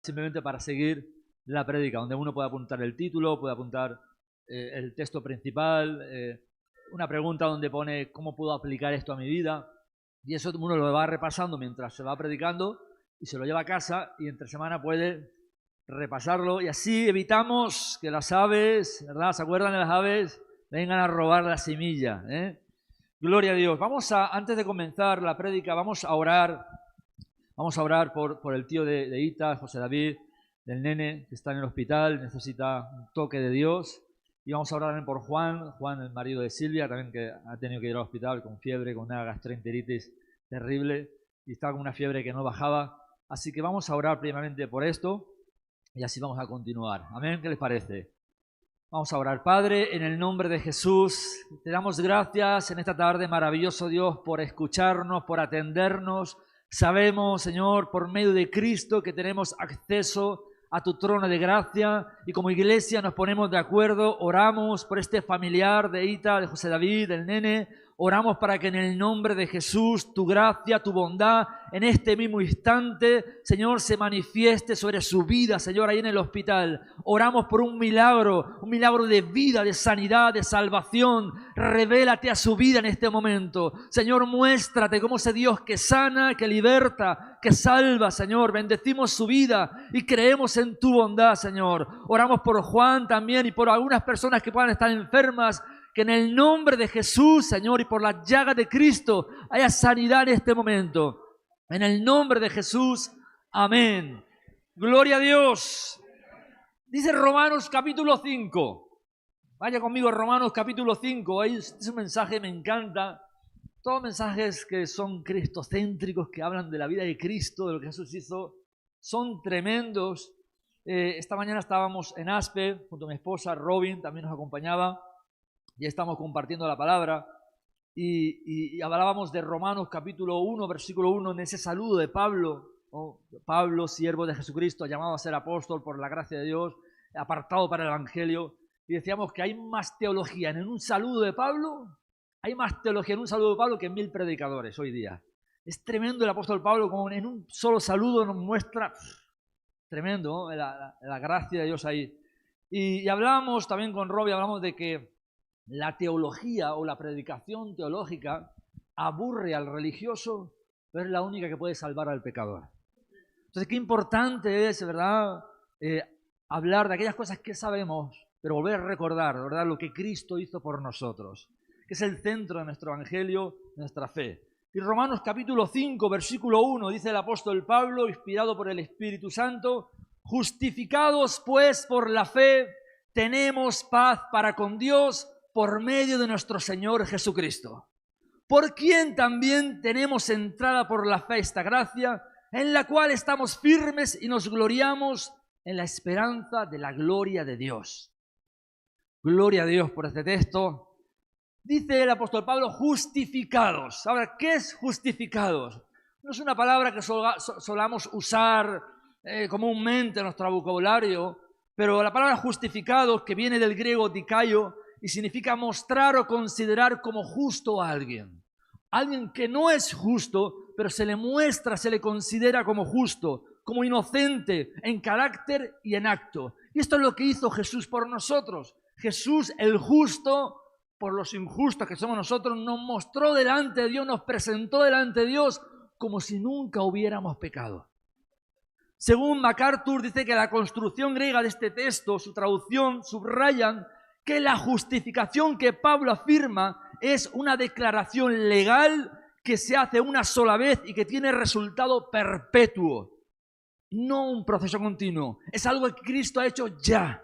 simplemente para seguir la prédica, donde uno puede apuntar el título, puede apuntar el texto principal, una pregunta donde pone cómo puedo aplicar esto a mi vida, y eso uno lo va repasando mientras se va predicando y se lo lleva a casa y entre semana puede repasarlo, y así evitamos que las aves, ¿verdad? ¿Se acuerdan de las aves? Vengan a robar la semilla, ¿eh? Gloria a Dios. Antes de comenzar la prédica, vamos a orar por el tío de Ita, José David, del nene que está en el hospital, necesita un toque de Dios. Y vamos a orar también por Juan, el marido de Silvia, también que ha tenido que ir al hospital con fiebre, con una gastroenteritis terrible, y está con una fiebre que no bajaba. Así que vamos a orar primeramente por esto, y así vamos a continuar. Amén, ¿qué les parece? Vamos a orar. Padre, en el nombre de Jesús, te damos gracias en esta tarde, maravilloso Dios, por escucharnos, por atendernos. Sabemos, Señor, por medio de Cristo que tenemos acceso a tu trono de gracia, y como iglesia nos ponemos de acuerdo, oramos por este familiar de Ita, de José David, del nene. Oramos para que en el nombre de Jesús tu gracia, tu bondad, en este mismo instante, Señor, se manifieste sobre su vida, Señor, ahí en el hospital. Oramos por un milagro de vida, de sanidad, de salvación. Revélate a su vida en este momento. Señor, muéstrate como ese Dios que sana, que liberta, que salva, Señor. Bendecimos su vida y creemos en tu bondad, Señor. Oramos por Juan también y por algunas personas que puedan estar enfermas. Que en el nombre de Jesús, Señor, y por la llaga de Cristo haya sanidad en este momento. En el nombre de Jesús, amén. Gloria a Dios. Dice Romanos capítulo 5. Vaya conmigo, Romanos capítulo 5. Es un mensaje, me encanta. Todos mensajes que son cristocéntricos, que hablan de la vida de Cristo, de lo que Jesús hizo, son tremendos. Esta mañana estábamos en Aspe, junto a mi esposa, Robin, también nos acompañaba. Ya estamos compartiendo la palabra y hablábamos de Romanos capítulo 1, versículo 1, en ese saludo de Pablo, ¿no? Pablo, siervo de Jesucristo, llamado a ser apóstol por la gracia de Dios, apartado para el Evangelio. Y decíamos que hay más teología en un saludo de Pablo, que en 1000 predicadores hoy día. Es tremendo el apóstol Pablo, como en un solo saludo nos muestra, tremendo, ¿no? la gracia de Dios ahí. Y hablábamos también con Robbie, hablamos de que la teología o la predicación teológica aburre al religioso, pero es la única que puede salvar al pecador. Entonces, qué importante es, ¿verdad?, hablar de aquellas cosas que sabemos, pero volver a recordar, ¿verdad?, lo que Cristo hizo por nosotros, que es el centro de nuestro evangelio, de nuestra fe. Y Romanos capítulo 5, versículo 1, dice el apóstol Pablo, inspirado por el Espíritu Santo: justificados pues por la fe, tenemos paz para con Dios, por medio de nuestro Señor Jesucristo, por quien también tenemos entrada por la fe esta gracia, en la cual estamos firmes y nos gloriamos en la esperanza de la gloria de Dios. Gloria a Dios por este texto. Dice el apóstol Pablo, justificados. Ahora, ¿qué es justificados? No es una palabra que solamos usar comúnmente en nuestro vocabulario, pero la palabra justificados, que viene del griego dikaio, y significa mostrar o considerar como justo a alguien. Alguien que no es justo, pero se le muestra, se le considera como justo, como inocente en carácter y en acto. Y esto es lo que hizo Jesús por nosotros. Jesús, el justo, por los injustos que somos nosotros, nos mostró delante de Dios, nos presentó delante de Dios como si nunca hubiéramos pecado. Según MacArthur, dice que la construcción griega de este texto, su traducción, subrayan que la justificación que Pablo afirma es una declaración legal que se hace una sola vez y que tiene resultado perpetuo, no un proceso continuo. Es algo que Cristo ha hecho ya.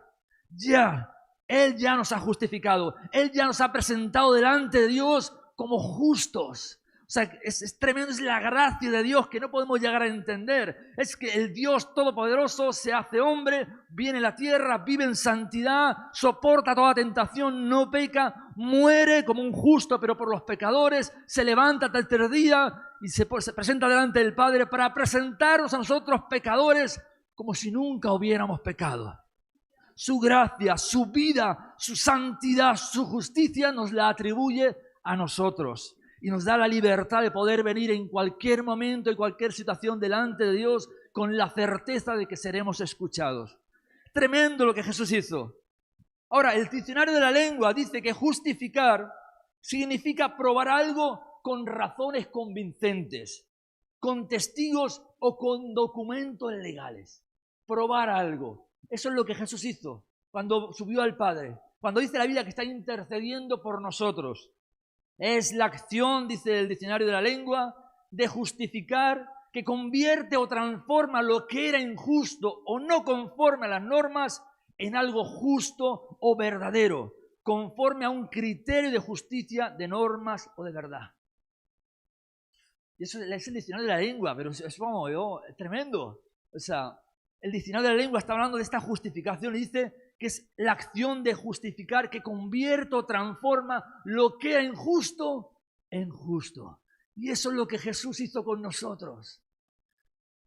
Él ya nos ha justificado, Él ya nos ha presentado delante de Dios como justos. O sea, es tremendo, es la gracia de Dios que no podemos llegar a entender. Es que el Dios Todopoderoso se hace hombre, viene a la tierra, vive en santidad, soporta toda tentación, no peca, muere como un justo, pero por los pecadores, se levanta hasta el tercer día y se presenta delante del Padre para presentarnos a nosotros pecadores como si nunca hubiéramos pecado. Su gracia, su vida, su santidad, su justicia nos la atribuye a nosotros. Y nos da la libertad de poder venir en cualquier momento, en cualquier situación delante de Dios con la certeza de que seremos escuchados. Tremendo lo que Jesús hizo. Ahora, el diccionario de la lengua dice que justificar significa probar algo con razones convincentes, con testigos o con documentos legales. Probar algo. Eso es lo que Jesús hizo cuando subió al Padre. Cuando dice la Biblia que está intercediendo por nosotros. Es la acción, dice el diccionario de la lengua, de justificar, que convierte o transforma lo que era injusto o no conforme a las normas en algo justo o verdadero, conforme a un criterio de justicia, de normas o de verdad. Y eso es el diccionario de la lengua, pero es tremendo. O sea, el diccionario de la lengua está hablando de esta justificación y dice que es la acción de justificar que convierte o transforma lo que era injusto en justo. Y eso es lo que Jesús hizo con nosotros.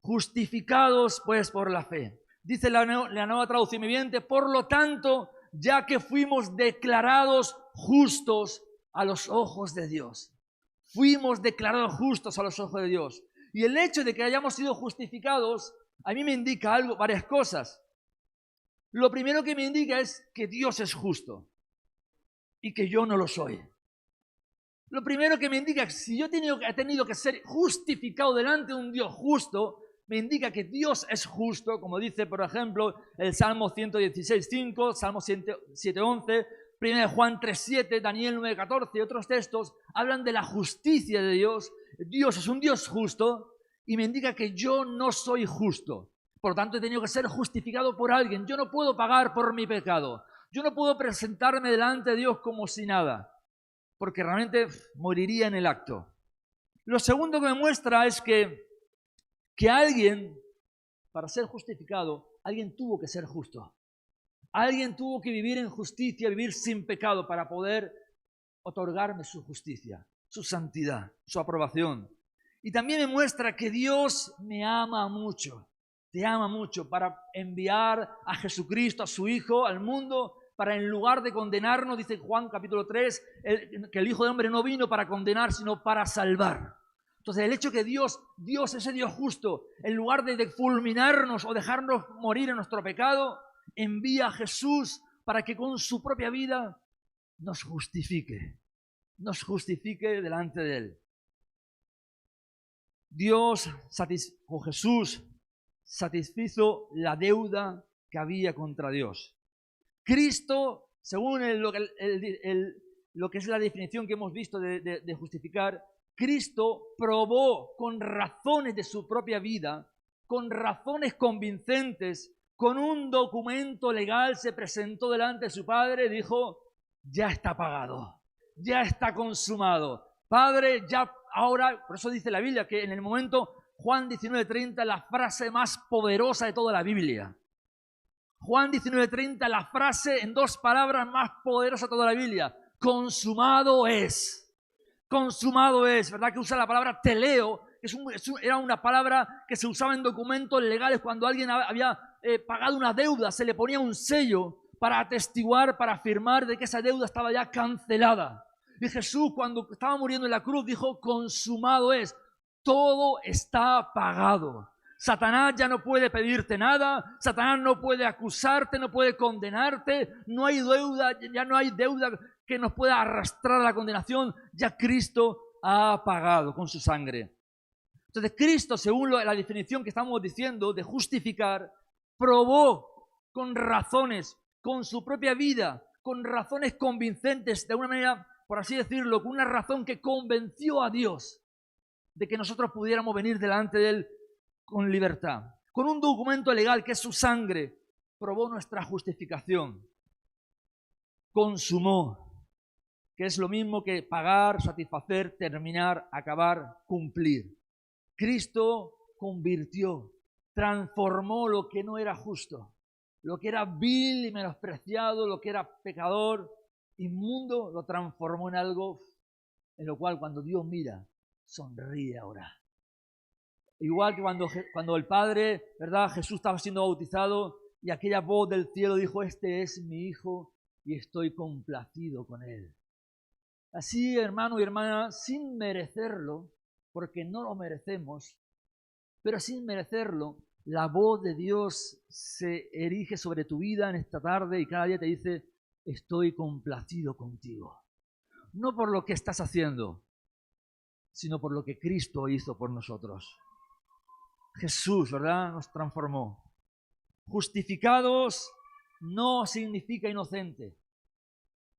Justificados pues por la fe. Dice la nueva traducción viviente, por lo tanto, ya que fuimos declarados justos a los ojos de Dios. Fuimos declarados justos a los ojos de Dios. Y el hecho de que hayamos sido justificados, a mí me indica varias cosas. Lo primero que me indica es que Dios es justo y que yo no lo soy. Lo primero que me indica es que si yo he tenido que ser justificado delante de un Dios justo, me indica que Dios es justo, como dice, por ejemplo, el Salmo 116.5, Salmo 7.11, 1 Juan 3.7, Daniel 9.14 y otros textos hablan de la justicia de Dios. Dios es un Dios justo y me indica que yo no soy justo. Por lo tanto, he tenido que ser justificado por alguien. Yo no puedo pagar por mi pecado. Yo no puedo presentarme delante de Dios como si nada, porque realmente moriría en el acto. Lo segundo que me muestra es que alguien, para ser justificado, alguien tuvo que ser justo. Alguien tuvo que vivir en justicia, vivir sin pecado para poder otorgarme su justicia, su santidad, su aprobación. Y también me muestra que Dios me ama mucho, te ama mucho para enviar a Jesucristo, a su Hijo, al mundo, para en lugar de condenarnos, dice Juan capítulo 3, que el Hijo del Hombre no vino para condenar, sino para salvar. Entonces el hecho que Dios, ese Dios justo, en lugar de fulminarnos o dejarnos morir en nuestro pecado, envía a Jesús para que con su propia vida nos justifique delante de Él. Dios, o Jesús, satisfizo la deuda que había contra Dios. Cristo, según lo que es la definición que hemos visto de justificar, Cristo probó con razones de su propia vida, con razones convincentes, con un documento legal, se presentó delante de su Padre y dijo, ya está pagado, ya está consumado. Padre, ya ahora, por eso dice la Biblia que en el momento, Juan 19:30, la frase más poderosa de toda la Biblia. Juan 19:30, la frase en 2 palabras más poderosa de toda la Biblia. Consumado es. Consumado es, ¿verdad? Que usa la palabra teleo, que era una palabra que se usaba en documentos legales cuando alguien había pagado una deuda, se le ponía un sello para atestiguar, para afirmar de que esa deuda estaba ya cancelada. Y Jesús, cuando estaba muriendo en la cruz, dijo, consumado es, todo está pagado. Satanás ya no puede pedirte nada, Satanás no puede acusarte, no puede condenarte, no hay deuda, ya no hay deuda que nos pueda arrastrar a la condenación, ya Cristo ha pagado con su sangre. Entonces Cristo, según la definición que estamos diciendo de justificar, probó con razones, con su propia vida, con razones convincentes, de una manera, por así decirlo, con una razón que convenció a Dios de que nosotros pudiéramos venir delante de Él con libertad. Con un documento legal que es su sangre, probó nuestra justificación. Consumó, que es lo mismo que pagar, satisfacer, terminar, acabar, cumplir. Cristo convirtió, transformó lo que no era justo, lo que era vil y menospreciado, lo que era pecador, inmundo, lo transformó en algo en lo cual cuando Dios mira, sonríe ahora. Igual que cuando el Padre, ¿verdad? Jesús estaba siendo bautizado y aquella voz del cielo dijo, este es mi Hijo y estoy complacido con Él. Así, hermano y hermana, sin merecerlo, porque no lo merecemos, pero sin merecerlo, La voz de Dios se erige sobre tu vida en esta tarde y cada día te dice, estoy complacido contigo. No por lo que estás haciendo, sino por lo que Cristo hizo por nosotros. Jesús, ¿verdad?, nos transformó. Justificados no significa inocente.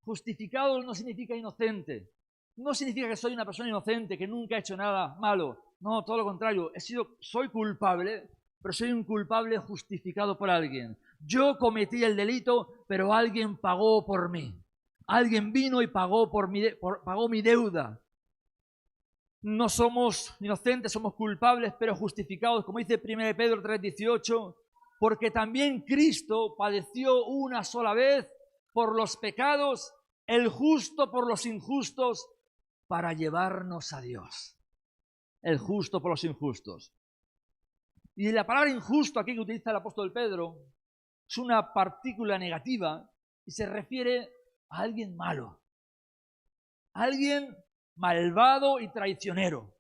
Justificados no significa inocente. No significa que soy una persona inocente, que nunca he hecho nada malo. No, todo lo contrario. Soy culpable, pero soy un culpable justificado por alguien. Yo cometí el delito, pero alguien pagó por mí. Alguien vino y pagó pagó mi deuda. No somos inocentes, somos culpables, pero justificados, como dice 1 Pedro 3:18, porque también Cristo padeció una sola vez por los pecados, el justo por los injustos, para llevarnos a Dios. El justo por los injustos. Y la palabra injusto aquí que utiliza el apóstol Pedro es una partícula negativa y se refiere a alguien malo, a alguien malvado y traicionero.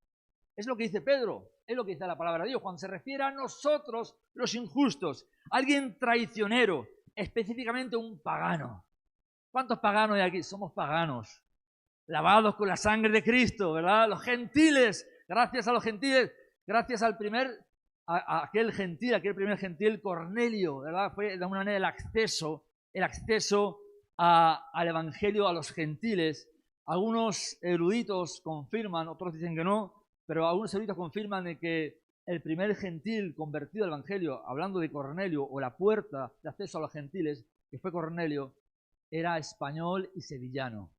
Es lo que dice Pedro, es lo que dice la palabra de Dios, cuando se refiere a nosotros los injustos, alguien traicionero, específicamente un pagano. ¿Cuántos paganos hay aquí? Somos paganos, lavados con la sangre de Cristo, ¿verdad? Los gentiles, gracias a los gentiles, gracias al aquel primer gentil Cornelio, ¿verdad? Fue de alguna manera el acceso al evangelio a los gentiles. Algunos eruditos confirman, otros dicen que no, pero algunos eruditos confirman de que el primer gentil convertido al evangelio, hablando de Cornelio, o la puerta de acceso a los gentiles, que fue Cornelio, era español y sevillano.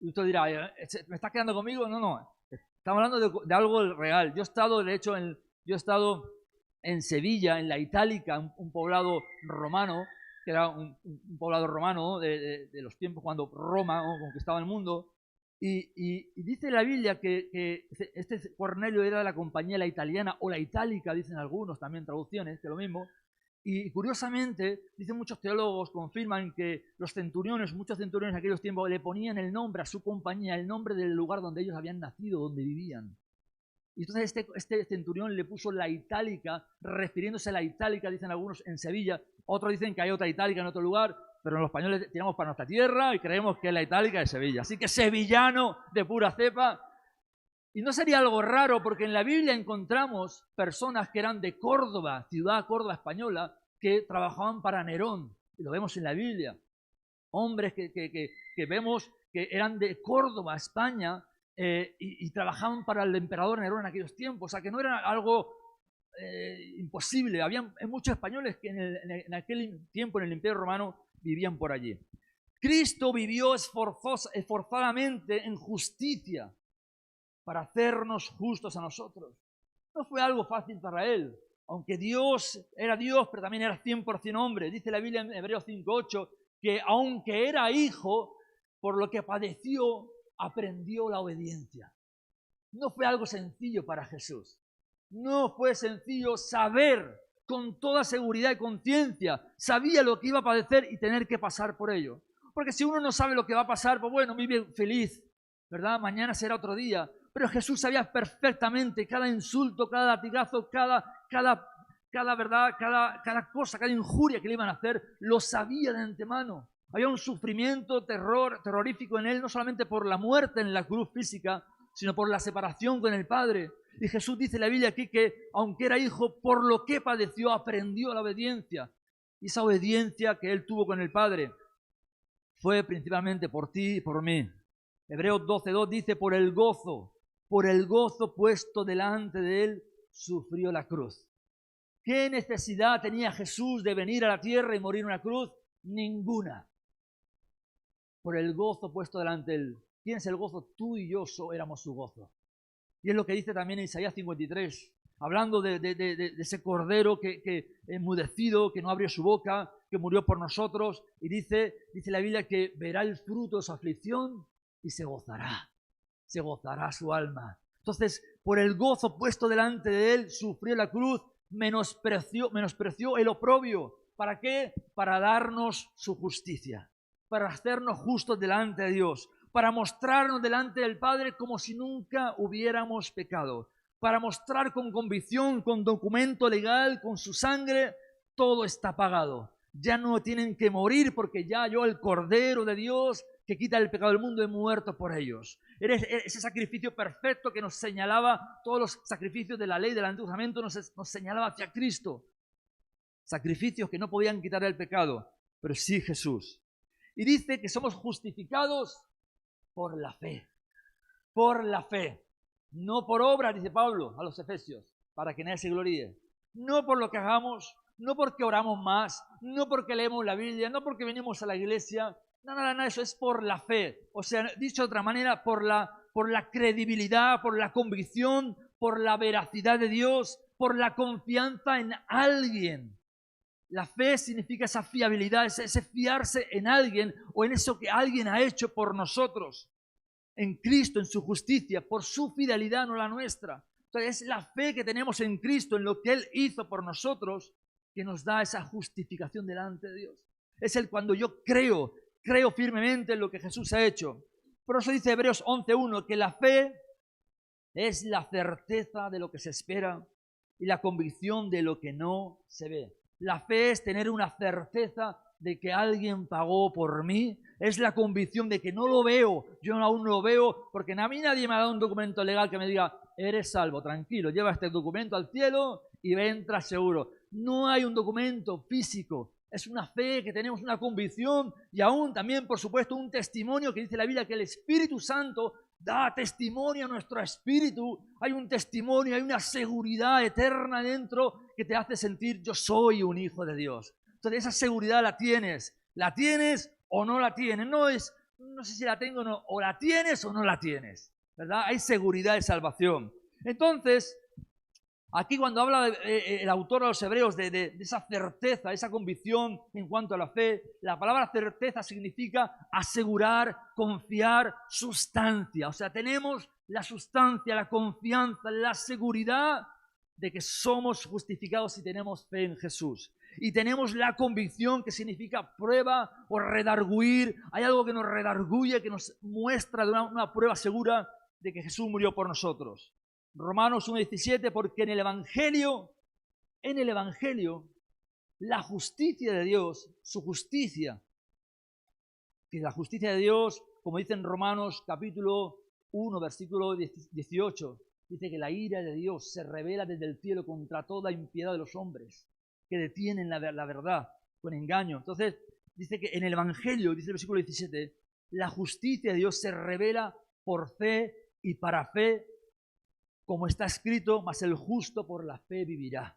Y usted dirá, ¿me estás quedando conmigo? No. Estamos hablando de algo real. Yo he estado en Sevilla, en la Itálica, un poblado romano, que era un poblado romano de los tiempos cuando Roma conquistaba el mundo. Y dice la Biblia que este Cornelio era de la compañía La Italiana, o La Itálica, dicen algunos, también traducciones, que es lo mismo. Y curiosamente, dicen muchos teólogos, confirman que muchos centuriones en aquellos tiempos le ponían el nombre a su compañía, el nombre del lugar donde ellos habían nacido, donde vivían. Y entonces este centurión le puso La Itálica, refiriéndose a La Itálica, dicen algunos, en Sevilla. Otros dicen que hay otra Itálica en otro lugar, pero los españoles tiramos para nuestra tierra y creemos que es La Itálica de Sevilla. Así que sevillano de pura cepa. Y no sería algo raro, porque en la Biblia encontramos personas que eran de Córdoba, ciudad Córdoba española, que trabajaban para Nerón. Y lo vemos en la Biblia. Hombres que vemos que eran de Córdoba, España, y trabajaban para el emperador Nerón en aquellos tiempos. O sea, que no era algo imposible. Había muchos españoles que en aquel tiempo, en el Imperio Romano, vivían por allí. Cristo vivió esforzadamente en justicia para hacernos justos a nosotros. No fue algo fácil para él, aunque Dios era Dios, pero también era 100% hombre. Dice la Biblia en Hebreos 5:8 que aunque era hijo, por lo que padeció, aprendió la obediencia. No fue algo sencillo para Jesús. No fue sencillo saber con toda seguridad y conciencia, sabía lo que iba a padecer y tener que pasar por ello. Porque si uno no sabe lo que va a pasar, pues bueno, vive feliz, ¿verdad? Mañana será otro día. Pero Jesús sabía perfectamente cada insulto, cada latigazo, cada verdad, cada cosa, cada injuria que le iban a hacer, lo sabía de antemano. Había un sufrimiento terrorífico en él, no solamente por la muerte en la cruz física, sino por la separación con el Padre. Y Jesús dice en la Biblia aquí que, aunque era hijo, por lo que padeció, aprendió la obediencia. Y esa obediencia que él tuvo con el Padre fue principalmente por ti y por mí. Hebreos 12:2 dice, por el gozo puesto delante de él, sufrió la cruz. ¿Qué necesidad tenía Jesús de venir a la tierra y morir en una cruz? Ninguna. Por el gozo puesto delante de él. ¿Quién es el gozo? Tú y yo éramos su gozo. Y es lo que dice también en Isaías 53, hablando de ese cordero que enmudecido, que no abrió su boca, que murió por nosotros. Y dice la Biblia que verá el fruto de su aflicción y se gozará su alma. Entonces, por el gozo puesto delante de él, sufrió la cruz, menospreció el oprobio. ¿Para qué? Para darnos su justicia, para hacernos justos delante de Dios, para mostrarnos delante del Padre como si nunca hubiéramos pecado, para mostrar con convicción, con documento legal, con su sangre, todo está pagado. Ya no tienen que morir porque ya yo, el Cordero de Dios, que quita el pecado del mundo, he muerto por ellos. Eres ese sacrificio perfecto que nos señalaba, todos los sacrificios de la ley del Antiguo Testamento nos señalaba hacia Cristo. Sacrificios que no podían quitar el pecado, pero sí Jesús. Y dice que somos justificados por la fe. Por la fe. No por obras, dice Pablo a los Efesios, para que nadie se gloríe. No por lo que hagamos, no porque oramos más, no porque leemos la Biblia, no porque venimos a la iglesia. Nada de eso, es por la fe. O sea, dicho de otra manera, por la credibilidad, por la convicción, por la veracidad de Dios, por la confianza en alguien. La fe significa esa fiabilidad, ese fiarse en alguien o en eso que alguien ha hecho por nosotros. En Cristo, en su justicia, por su fidelidad, no la nuestra. Entonces es la fe que tenemos en Cristo, en lo que Él hizo por nosotros, que nos da esa justificación delante de Dios. Es el cuando yo creo firmemente en lo que Jesús ha hecho. Por eso dice Hebreos 11:1 que la fe es la certeza de lo que se espera y la convicción de lo que no se ve. La fe es tener una certeza de que alguien pagó por mí. Es la convicción de que no lo veo, yo aún no lo veo, porque a mí nadie me ha dado un documento legal que me diga, eres salvo, tranquilo, lleva este documento al cielo y entra seguro. No hay un documento físico, es una fe que tenemos, una convicción y aún también, por supuesto, un testimonio que dice la Biblia que el Espíritu Santo da testimonio a nuestro espíritu. Hay un testimonio, hay una seguridad eterna dentro que te hace sentir yo soy un hijo de Dios. Entonces esa seguridad la tienes o no la tienes. No sé si la tengo o no, o la tienes o no la tienes, ¿verdad? Hay seguridad de salvación. Entonces, aquí cuando habla el autor a los hebreos de esa certeza, esa convicción en cuanto a la fe, la palabra certeza significa asegurar, confiar, sustancia. O sea, tenemos la sustancia, la confianza, la seguridad de que somos justificados si tenemos fe en Jesús. Y tenemos la convicción, que significa prueba o redarguir. Hay algo que nos redarguye, que nos muestra de una prueba segura de que Jesús murió por nosotros. Romanos 1:17, porque en el Evangelio, la justicia de Dios, su justicia, que la justicia de Dios, como dice en Romanos capítulo 1, versículo 18, dice que la ira de Dios se revela desde el cielo contra toda impiedad de los hombres, que detienen la verdad con engaño. Entonces, dice que en el Evangelio, dice el versículo 17, la justicia de Dios se revela por fe y para fe, como está escrito, mas el justo por la fe vivirá.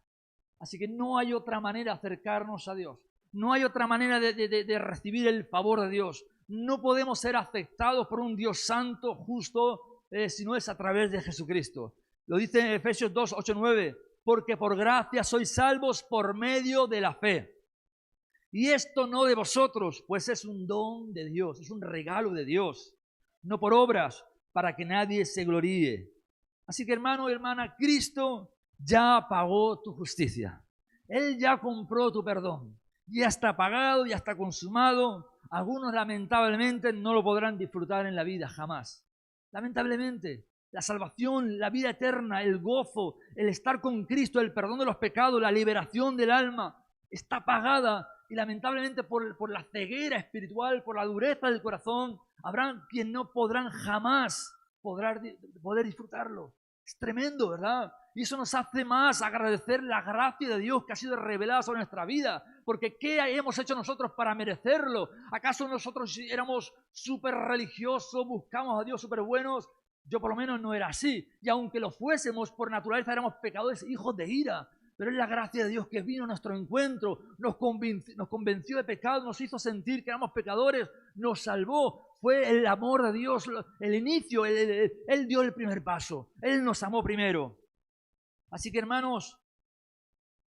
Así que no hay otra manera de acercarnos a Dios. No hay otra manera de recibir el favor de Dios. No podemos ser aceptados por un Dios santo, justo, si no es a través de Jesucristo. Lo dice en Efesios 2, 8, 9, porque por gracia sois salvos por medio de la fe. Y esto no de vosotros, pues es un don de Dios, es un regalo de Dios, no por obras, para que nadie se gloríe. Así que hermano y hermana, Cristo ya pagó tu justicia. Él ya compró tu perdón. Ya está pagado, ya está consumado. Algunos lamentablemente no lo podrán disfrutar en la vida jamás. Lamentablemente, la salvación, la vida eterna, el gozo, el estar con Cristo, el perdón de los pecados, la liberación del alma, está pagada. Y lamentablemente por la ceguera espiritual, por la dureza del corazón, habrá quien no podrán jamás poder disfrutarlo. Es tremendo, ¿verdad? Y eso nos hace más agradecer la gracia de Dios que ha sido revelada sobre nuestra vida. Porque ¿qué hemos hecho nosotros para merecerlo? ¿Acaso nosotros éramos súper religiosos, buscamos a Dios súper buenos? Yo por lo menos no era así. Y aunque lo fuésemos, por naturaleza éramos pecadores, hijos de ira. Pero es la gracia de Dios que vino a nuestro encuentro, nos convenció de pecado, nos hizo sentir que éramos pecadores, nos salvó. Fue el amor de Dios, el inicio, Él dio el primer paso, Él nos amó primero. Así que hermanos,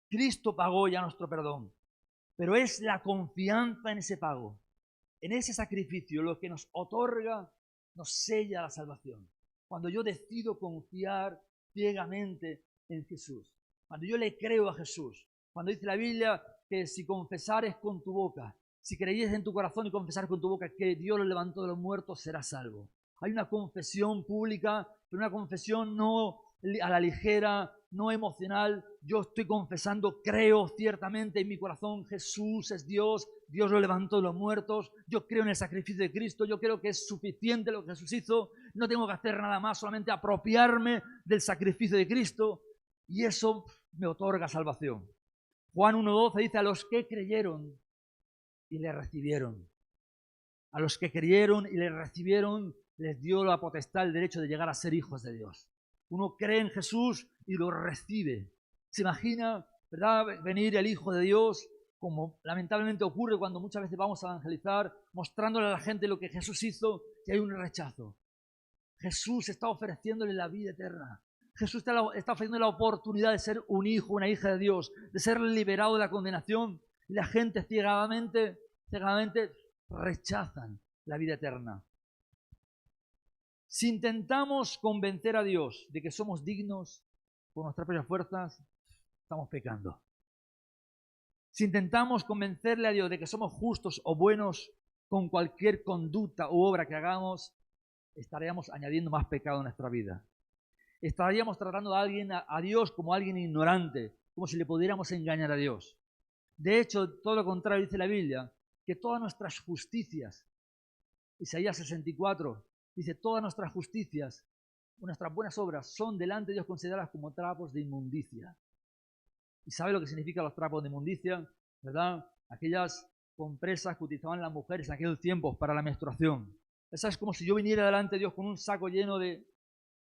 Cristo pagó ya nuestro perdón, pero es la confianza en ese pago, en ese sacrificio, lo que nos otorga, nos sella la salvación. Cuando yo decido confiar ciegamente en Jesús. Cuando yo le creo a Jesús, cuando dice la Biblia que si confesares con tu boca, si creyeres en tu corazón y confesares con tu boca que Dios lo levantó de los muertos, serás salvo. Hay una confesión pública, pero una confesión no a la ligera, no emocional. Yo estoy confesando, creo ciertamente en mi corazón, Jesús es Dios, Dios lo levantó de los muertos, yo creo en el sacrificio de Cristo, yo creo que es suficiente lo que Jesús hizo, no tengo que hacer nada más, solamente apropiarme del sacrificio de Cristo y eso me otorga salvación. Juan 1:12 dice, a los que creyeron y le recibieron. A los que creyeron y le recibieron, les dio la potestad, el derecho de llegar a ser hijos de Dios. Uno cree en Jesús y lo recibe. Se imagina, ¿verdad?, venir el Hijo de Dios, como lamentablemente ocurre cuando muchas veces vamos a evangelizar, mostrándole a la gente lo que Jesús hizo, y hay un rechazo. Jesús está ofreciéndole la vida eterna. Jesús está ofreciendo la oportunidad de ser un hijo, una hija de Dios, de ser liberado de la condenación. Y la gente ciegamente rechazan la vida eterna. Si intentamos convencer a Dios de que somos dignos por nuestras propias fuerzas, estamos pecando. Si intentamos convencerle a Dios de que somos justos o buenos con cualquier conducta u obra que hagamos, estaríamos añadiendo más pecado a nuestra vida. Estaríamos tratando a Dios como alguien ignorante, como si le pudiéramos engañar a Dios. De hecho, todo lo contrario dice la Biblia, que todas nuestras justicias, Isaías 64, dice, todas nuestras justicias, nuestras buenas obras son delante de Dios consideradas como trapos de inmundicia. ¿Y sabe lo que significan los trapos de inmundicia? ¿Verdad? Aquellas compresas que utilizaban las mujeres en aquellos tiempos para la menstruación. Esa es como si yo viniera delante de Dios con un saco lleno de,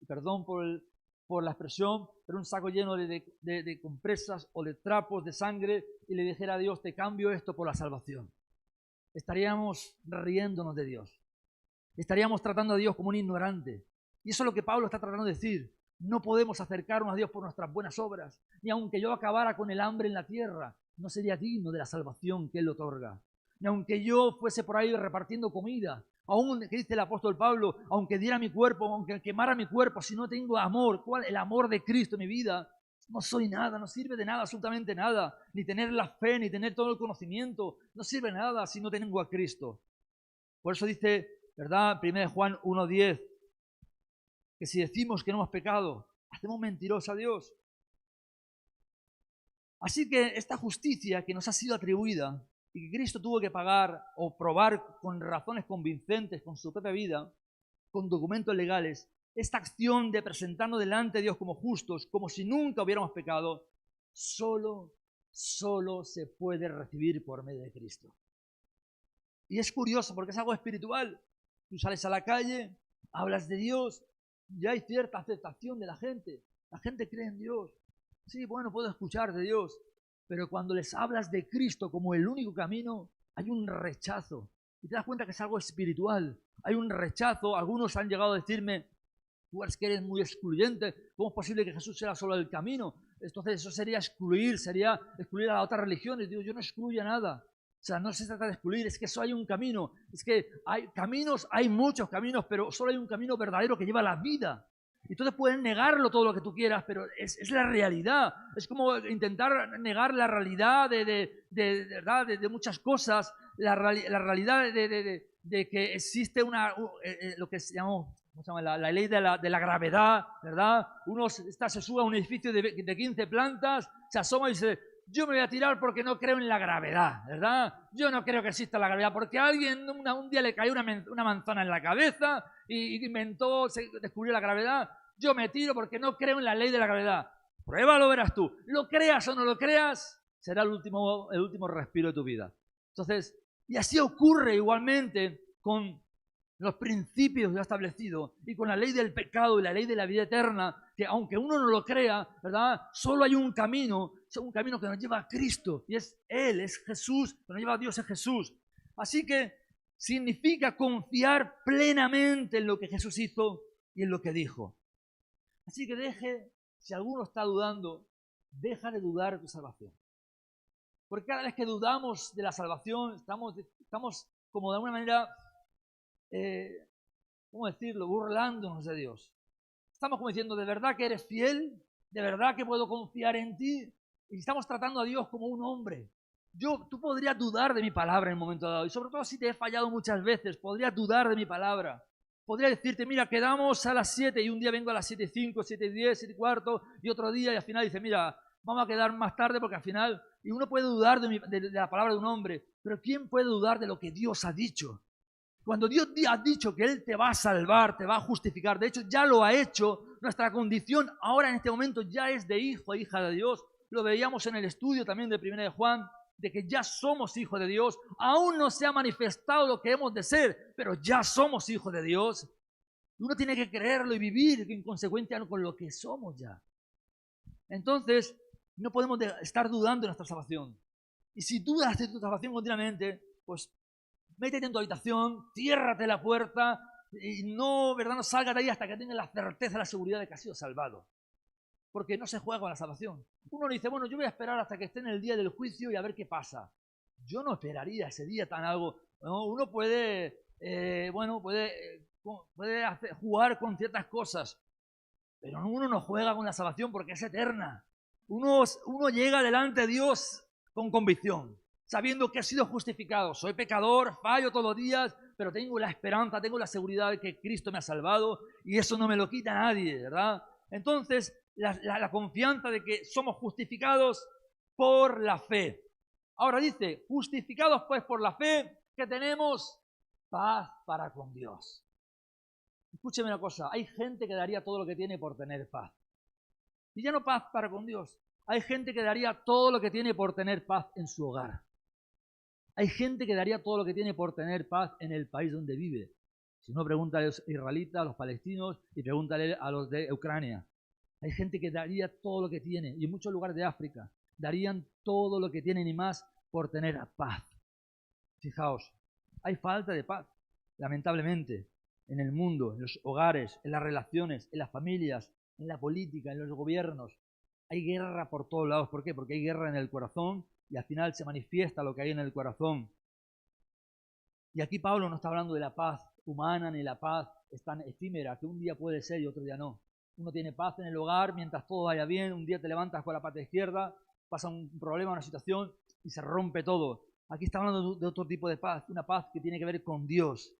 perdón por la expresión, pero un saco lleno de compresas o de trapos de sangre y le dijera a Dios, te cambio esto por la salvación. Estaríamos riéndonos de Dios. Estaríamos tratando a Dios como un ignorante. Y eso es lo que Pablo está tratando de decir. No podemos acercarnos a Dios por nuestras buenas obras. Ni aunque yo acabara con el hambre en la tierra, no sería digno de la salvación que Él otorga. Ni aunque yo fuese por ahí repartiendo comida, aún, que dice el apóstol Pablo, aunque diera mi cuerpo, aunque quemara mi cuerpo, si no tengo amor, ¿cuál? El amor de Cristo en mi vida, no soy nada, no sirve de nada, absolutamente nada. Ni tener la fe, ni tener todo el conocimiento, no sirve de nada si no tengo a Cristo. Por eso dice, ¿verdad? 1 Juan 1:10, que si decimos que no hemos pecado, hacemos mentiroso a Dios. Así que esta justicia que nos ha sido atribuida y que Cristo tuvo que pagar o probar con razones convincentes con su propia vida, con documentos legales, esta acción de presentarnos delante de Dios como justos, como si nunca hubiéramos pecado, solo se puede recibir por medio de Cristo. Y es curioso porque es algo espiritual. Tú sales a la calle, hablas de Dios, y hay cierta aceptación de la gente. La gente cree en Dios. Sí, bueno, puedo escuchar de Dios, pero cuando les hablas de Cristo como el único camino, hay un rechazo. Y te das cuenta que es algo espiritual. Hay un rechazo. Algunos han llegado a decirme, tú es que eres muy excluyente. ¿Cómo es posible que Jesús sea solo el camino? Entonces eso sería excluir a las otras religiones. Digo, yo no excluyo nada. O sea, no se trata de excluir, es que solo hay un camino. Es que hay caminos, hay muchos caminos, pero solo hay un camino verdadero que lleva a la vida. Y entonces pueden negarlo todo lo que tú quieras, pero es la realidad. Es como intentar negar la realidad de muchas cosas, la realidad de que existe lo que se llama la ley de la gravedad, ¿verdad? Uno se sube a un edificio de 15 plantas, se asoma y dice, yo me voy a tirar porque no creo en la gravedad, ¿verdad? Yo no creo que exista la gravedad, porque a alguien un día le cayó una manzana en la cabeza y descubrió la gravedad. Yo me tiro porque no creo en la ley de la gravedad. Pruébalo, verás tú. Lo creas o no lo creas, será el último respiro de tu vida. Entonces, y así ocurre igualmente con los principios ya establecidos y con la ley del pecado y la ley de la vida eterna, que aunque uno no lo crea, ¿verdad? Solo hay un camino que nos lleva a Cristo, y es Él, es Jesús, que nos lleva a Dios, es Jesús. Así que significa confiar plenamente en lo que Jesús hizo y en lo que dijo. Así que si alguno está dudando, deja de dudar de tu salvación. Porque cada vez que dudamos de la salvación, estamos como de alguna manera, ¿cómo decirlo?, burlándonos de Dios. Estamos como diciendo, ¿de verdad que eres fiel? ¿De verdad que puedo confiar en ti? Y estamos tratando a Dios como un hombre. Tú podrías dudar de mi palabra en un momento dado, y sobre todo si te he fallado muchas veces, podrías dudar de mi palabra. Podría decirte, mira, quedamos a las 7 y un día vengo a las 7:05, 7:10, 7:15 y otro día y al final dice, mira, vamos a quedar más tarde porque al final... Y uno puede dudar de la palabra de un hombre, pero ¿quién puede dudar de lo que Dios ha dicho? Cuando Dios ha dicho que Él te va a salvar, te va a justificar, de hecho ya lo ha hecho, nuestra condición ahora en este momento ya es de hijo e hija de Dios. Lo veíamos en el estudio también de 1 de Juan, de que ya somos hijos de Dios. Aún no se ha manifestado lo que hemos de ser, pero ya somos hijos de Dios. Uno tiene que creerlo y vivir en consecuencia con lo que somos ya. Entonces, no podemos estar dudando de nuestra salvación. Y si dudas de tu salvación continuamente, pues métete en tu habitación, ciérrate la puerta y no, ¿verdad? No salgas de ahí hasta que tengas la certeza, la seguridad de que has sido salvado. Porque no se juega con la salvación. Uno dice, bueno, yo voy a esperar hasta que esté en el día del juicio y a ver qué pasa. Yo no esperaría ese día tan algo. ¿No? Uno puede, jugar con ciertas cosas, pero uno no juega con la salvación porque es eterna. Uno llega delante de Dios con convicción, sabiendo que he sido justificado. Soy pecador, fallo todos los días, pero tengo la esperanza, tengo la seguridad de que Cristo me ha salvado y eso no me lo quita nadie, ¿verdad? Entonces, la confianza de que somos justificados por la fe. Ahora dice, justificados pues por la fe, que tenemos paz para con Dios. Escúcheme una cosa, hay gente que daría todo lo que tiene por tener paz. Y ya no paz para con Dios. Hay gente que daría todo lo que tiene por tener paz en su hogar. Hay gente que daría todo lo que tiene por tener paz en el país donde vive. Si no, pregúntale a los israelitas, a los palestinos y pregúntale a los de Ucrania. Hay gente que daría todo lo que tiene, y en muchos lugares de África, darían todo lo que tienen y más por tener paz. Fijaos, hay falta de paz, lamentablemente, en el mundo, en los hogares, en las relaciones, en las familias, en la política, en los gobiernos. Hay guerra por todos lados. ¿Por qué? Porque hay guerra en el corazón y al final se manifiesta lo que hay en el corazón. Y aquí Pablo no está hablando de la paz humana ni la paz es tan efímera que un día puede ser y otro día no. Uno tiene paz en el hogar mientras todo vaya bien, un día te levantas con la pata izquierda, pasa un problema, una situación y se rompe todo. Aquí está hablando de otro tipo de paz, una paz que tiene que ver con Dios.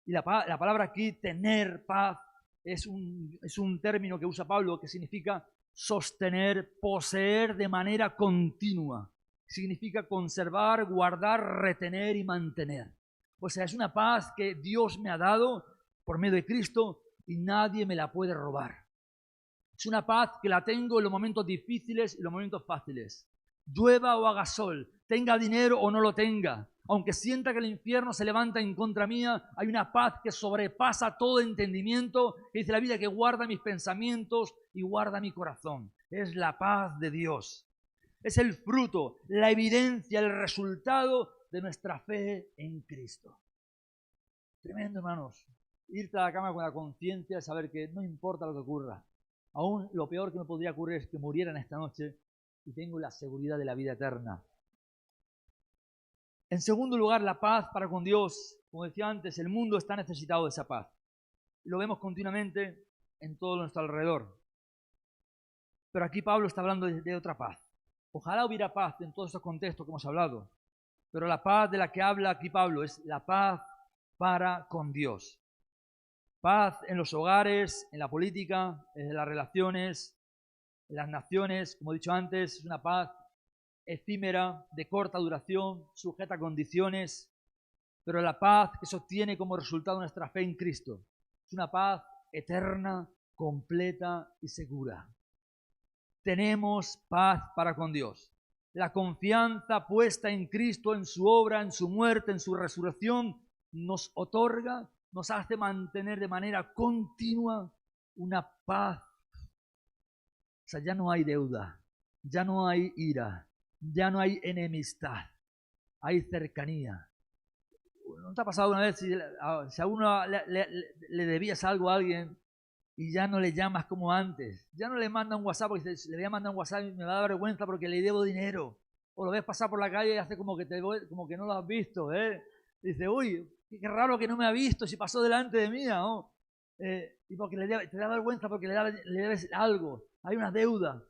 Y la palabra aquí, tener paz, es un término que usa Pablo que significa sostener, poseer de manera continua. Significa conservar, guardar, retener y mantener. O sea, es una paz que Dios me ha dado por medio de Cristo y nadie me la puede robar. Es una paz que la tengo en los momentos difíciles y los momentos fáciles. Llueva o haga sol, tenga dinero o no lo tenga. Aunque sienta que el infierno se levanta en contra mía, hay una paz que sobrepasa todo entendimiento, que dice la Biblia que guarda mis pensamientos y guarda mi corazón. Es la paz de Dios. Es el fruto, la evidencia, el resultado de nuestra fe en Cristo. Tremendo, hermanos. Irte a la cama con la conciencia de saber que no importa lo que ocurra. Aún lo peor que me podría ocurrir es que murieran esta noche y tengo la seguridad de la vida eterna. En segundo lugar, la paz para con Dios. Como decía antes, el mundo está necesitado de esa paz. Lo vemos continuamente en todo nuestro alrededor. Pero aquí Pablo está hablando de otra paz. Ojalá hubiera paz en todos estos contextos que hemos hablado. Pero la paz de la que habla aquí Pablo es la paz para con Dios. Paz en los hogares, en la política, en las relaciones, en las naciones. Como he dicho antes, es una paz efímera, de corta duración, sujeta a condiciones, pero la paz que se obtiene como resultado de nuestra fe en Cristo es una paz eterna, completa y segura. Tenemos paz para con Dios. La confianza puesta en Cristo, en su obra, en su muerte, en su resurrección, nos otorga, nos hace mantener de manera continua una paz. O sea, ya no hay deuda, ya no hay ira, ya no hay enemistad, hay cercanía. ¿No te ha pasado una vez si a uno le debías algo a alguien y ya no le llamas como antes? Ya no le manda un WhatsApp porque le voy a mandar un WhatsApp y me va a dar vergüenza porque le debo dinero. O lo ves pasar por la calle y hace como que no lo has visto. Dice, uy, qué raro que no me ha visto si pasó delante de mí, ¿no? Y porque te da vergüenza porque le debes algo. Hay una deuda.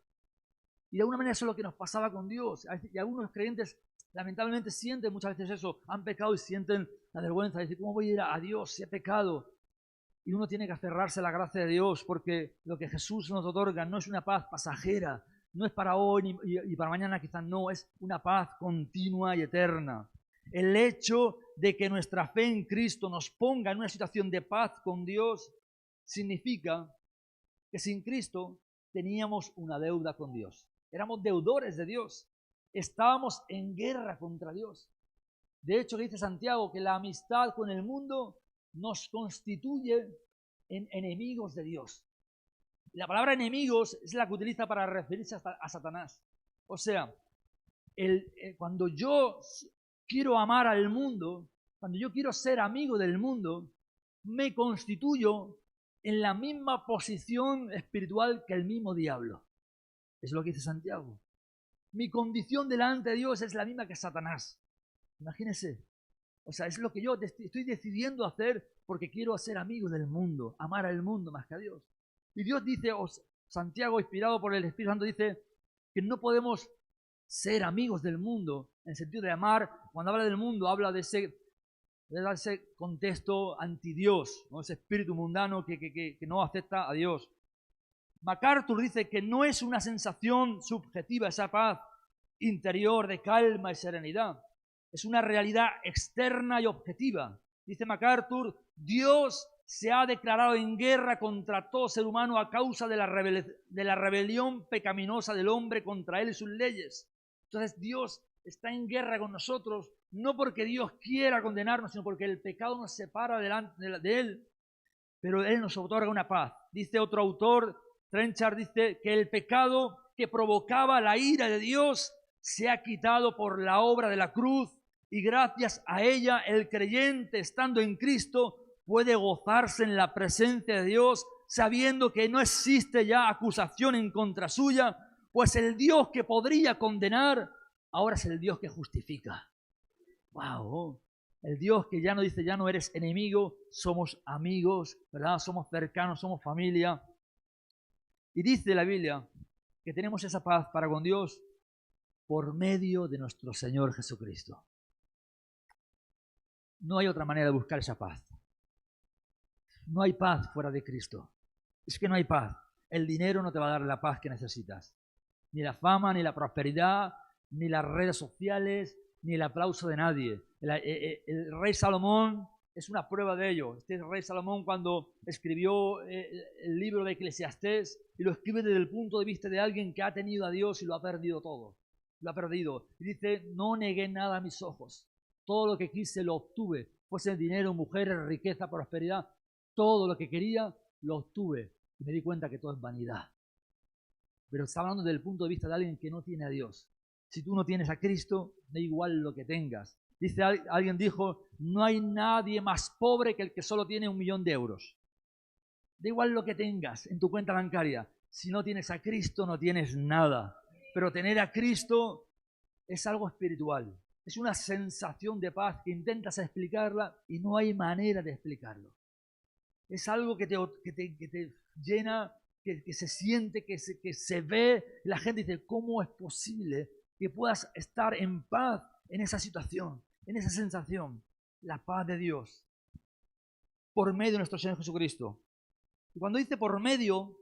Y de alguna manera eso es lo que nos pasaba con Dios. Y algunos creyentes lamentablemente sienten muchas veces eso. Han pecado y sienten la vergüenza. Dicen, ¿cómo voy a ir a Dios si he pecado? Y uno tiene que aferrarse a la gracia de Dios, porque lo que Jesús nos otorga no es una paz pasajera, no es para hoy y para mañana quizás no, es una paz continua y eterna. El hecho de que nuestra fe en Cristo nos ponga en una situación de paz con Dios significa que sin Cristo teníamos una deuda con Dios. Éramos deudores de Dios. Estábamos en guerra contra Dios. De hecho, dice Santiago que la amistad con el mundo nos constituye en enemigos de Dios. La palabra enemigos es la que utiliza para referirse a Satanás. O sea, cuando yo quiero amar al mundo, cuando yo quiero ser amigo del mundo, me constituyo en la misma posición espiritual que el mismo diablo. Es lo que dice Santiago. Mi condición delante de Dios es la misma que Satanás. Imagínense. O sea, es lo que yo estoy decidiendo hacer porque quiero ser amigo del mundo, amar al mundo más que a Dios. Y Dios dice, Santiago, inspirado por el Espíritu Santo, dice que no podemos ser amigos del mundo, en el sentido de amar. Cuando habla del mundo, habla de ese contexto anti-Dios, ¿no? Ese espíritu mundano que no acepta a Dios. MacArthur dice que no es una sensación subjetiva esa paz interior de calma y serenidad. Es una realidad externa y objetiva. Dice MacArthur, Dios se ha declarado en guerra contra todo ser humano a causa de la rebelión pecaminosa del hombre contra él y sus leyes. Entonces Dios está en guerra con nosotros, no porque Dios quiera condenarnos, sino porque el pecado nos separa de él, pero él nos otorga una paz. Dice otro autor, Trenchard, dice que el pecado que provocaba la ira de Dios se ha quitado por la obra de la cruz y gracias a ella el creyente, estando en Cristo, puede gozarse en la presencia de Dios, sabiendo que no existe ya acusación en contra suya, pues el Dios que podría condenar, ahora es el Dios que justifica. ¡Wow! El Dios que ya no dice, ya no eres enemigo, somos amigos, ¿verdad? Somos cercanos, somos familia. Y dice la Biblia que tenemos esa paz para con Dios por medio de nuestro Señor Jesucristo. No hay otra manera de buscar esa paz. No hay paz fuera de Cristo. Es que no hay paz. El dinero no te va a dar la paz que necesitas. Ni la fama, ni la prosperidad, ni las redes sociales, ni el aplauso de nadie. El rey Salomón es una prueba de ello. Este rey Salomón, cuando escribió el libro de Eclesiastés, y lo escribe desde el punto de vista de alguien que ha tenido a Dios y lo ha perdido todo. Lo ha perdido. Y dice, no negué nada a mis ojos. Todo lo que quise lo obtuve. Fuese dinero, mujeres, riqueza, prosperidad. Todo lo que quería lo obtuve. Y me di cuenta que todo es vanidad. Pero está hablando desde el punto de vista de alguien que no tiene a Dios. Si tú no tienes a Cristo, da igual lo que tengas. Dice, alguien dijo, no hay nadie más pobre que el que solo tiene 1 millón de euros. Da igual lo que tengas en tu cuenta bancaria. Si no tienes a Cristo, no tienes nada. Pero tener a Cristo es algo espiritual. Es una sensación de paz que intentas explicarla y no hay manera de explicarlo. Es algo que te llena, que se siente, que se ve. La gente dice, ¿cómo es posible que puedas estar en paz en esa situación, en esa sensación? La paz de Dios, por medio de nuestro Señor Jesucristo. Y cuando dice por medio,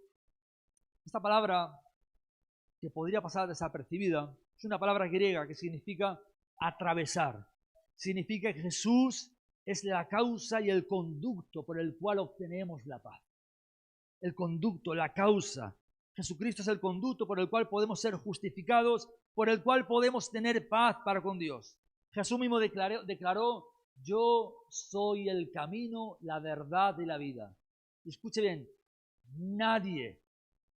esta palabra que podría pasar desapercibida, es una palabra griega que significa atravesar. Significa que Jesús es la causa y el conducto por el cual obtenemos la paz. El conducto, la causa. Jesucristo es el conducto por el cual podemos ser justificados, por el cual podemos tener paz para con Dios. Jesús mismo declaró, yo soy el camino, la verdad y la vida. Y escuche bien, nadie,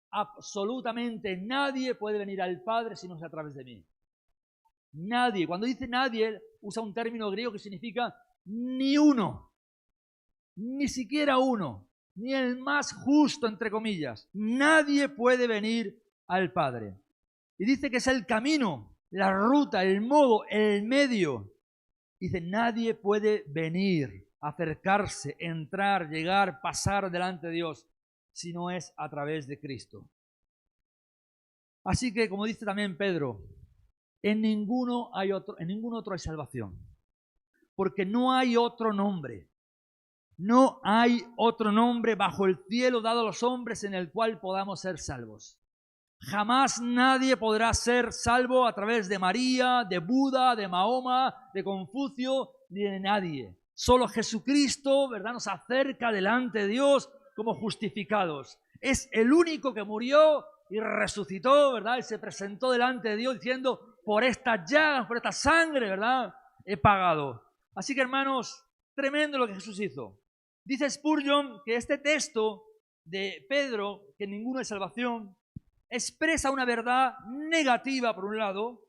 absolutamente nadie puede venir al Padre si no es a través de mí. Nadie. Cuando dice nadie, usa un término griego que significa ni uno, ni siquiera uno, ni el más justo, entre comillas. Nadie puede venir al Padre. Y dice que es el camino, la ruta, el modo, el medio. Dice, nadie puede venir, acercarse, entrar, llegar, pasar delante de Dios, si no es a través de Cristo. Así que, como dice también Pedro, en ningún otro hay salvación, porque no hay otro nombre No hay otro nombre bajo el cielo dado a los hombres en el cual podamos ser salvos. Jamás nadie podrá ser salvo a través de María, de Buda, de Mahoma, de Confucio, ni de nadie. Solo Jesucristo, ¿verdad?, nos acerca delante de Dios como justificados. Es el único que murió y resucitó, ¿verdad? Y se presentó delante de Dios diciendo, por estas llagas, por esta sangre, ¿verdad?, he pagado. Así que, hermanos, tremendo lo que Jesús hizo. Dice Spurgeon que este texto de Pedro, que ninguno es salvación, expresa una verdad negativa por un lado,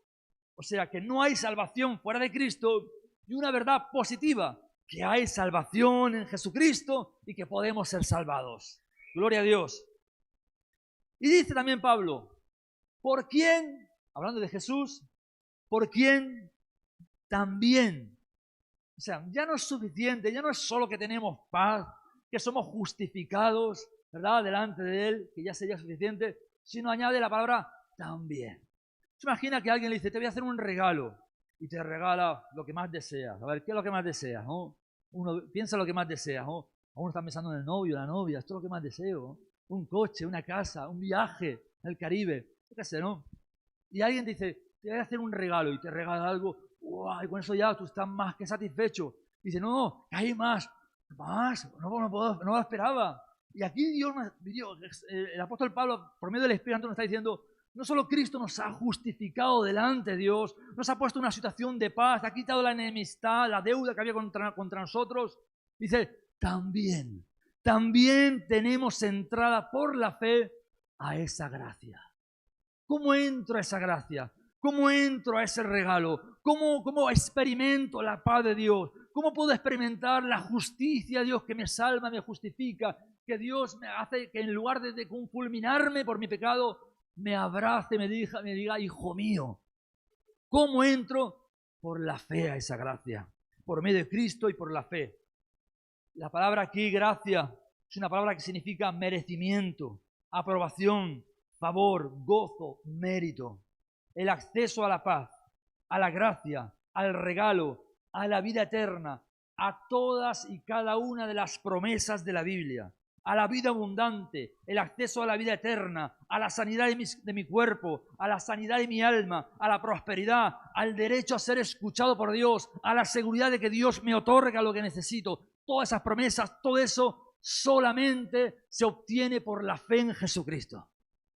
o sea que no hay salvación fuera de Cristo, y una verdad positiva, que hay salvación en Jesucristo y que podemos ser salvados. Gloria a Dios. Y dice también Pablo, ¿por quién, hablando de Jesús, por quién también? O sea, ya no es suficiente, ya no es solo que tenemos paz, que somos justificados, ¿verdad?, delante de Él, que ya sería suficiente, sino añade la palabra también. Se imagina que alguien le dice, te voy a hacer un regalo, y te regala lo que más deseas. A ver, ¿qué es lo que más deseas, no? Uno piensa lo que más deseas, ¿no? Uno está pensando en el novio, la novia, esto es lo que más deseo, ¿no? Un coche, una casa, un viaje al Caribe, qué sé, ¿no? Y alguien te dice, te voy a hacer un regalo, y te regala algo, ¡wow! Y con eso ya tú estás más que satisfecho. Dice, no, hay más, no lo esperaba. Y aquí Dios, el apóstol Pablo, por medio del Espíritu Santo, nos está diciendo, no solo Cristo nos ha justificado delante de Dios, nos ha puesto en una situación de paz, ha quitado la enemistad, la deuda que había contra nosotros. Dice, también tenemos entrada por la fe a esa gracia. ¿Cómo entro a esa gracia? ¿Cómo entro a ese regalo? ¿Cómo experimento la paz de Dios? ¿Cómo puedo experimentar la justicia de Dios que me salva, me justifica? Que Dios me hace que en lugar de fulminarme por mi pecado, me abrace y me diga, hijo mío. ¿Cómo entro? Por la fe a esa gracia. Por medio de Cristo y por la fe. La palabra aquí, gracia, es una palabra que significa merecimiento, aprobación, favor, gozo, mérito. El acceso a la paz, a la gracia, al regalo, a la vida eterna, a todas y cada una de las promesas de la Biblia, a la vida abundante, el acceso a la vida eterna, a la sanidad de mi cuerpo, a la sanidad de mi alma, a la prosperidad, al derecho a ser escuchado por Dios, a la seguridad de que Dios me otorga lo que necesito. Todas esas promesas, todo eso solamente se obtiene por la fe en Jesucristo.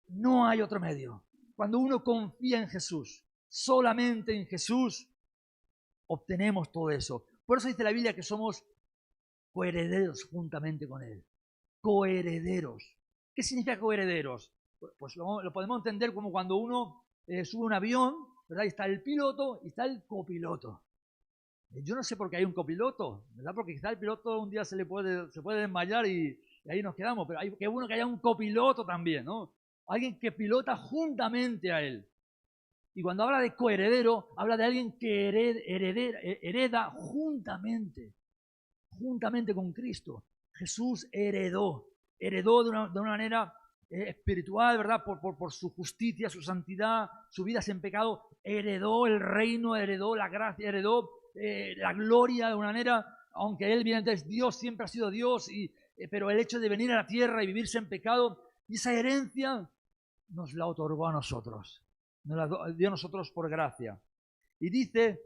No hay otro medio. Cuando uno confía en Jesús, solamente en Jesús, obtenemos todo eso. Por eso dice la Biblia que somos coherederos juntamente con Él. Coherederos. ¿Qué significa coherederos? Pues lo podemos entender como cuando uno sube un avión, ¿verdad? Y está el piloto y está el copiloto. Yo no sé por qué hay un copiloto, ¿verdad? Porque quizá el piloto un día se puede desmayar y ahí nos quedamos, pero qué bueno que haya un copiloto también, ¿no? Alguien que pilota juntamente a él. Y cuando habla de coheredero, habla de alguien que hereda juntamente con Cristo. Jesús heredó de una manera espiritual, ¿verdad? Por su justicia, su santidad, su vida sin pecado, heredó el reino, heredó la gracia, heredó la gloria de una manera, aunque Él, evidentemente, es Dios, siempre ha sido Dios, pero el hecho de venir a la tierra y vivirse en pecado, y esa herencia nos la otorgó a nosotros, nos la dio a nosotros por gracia. Y dice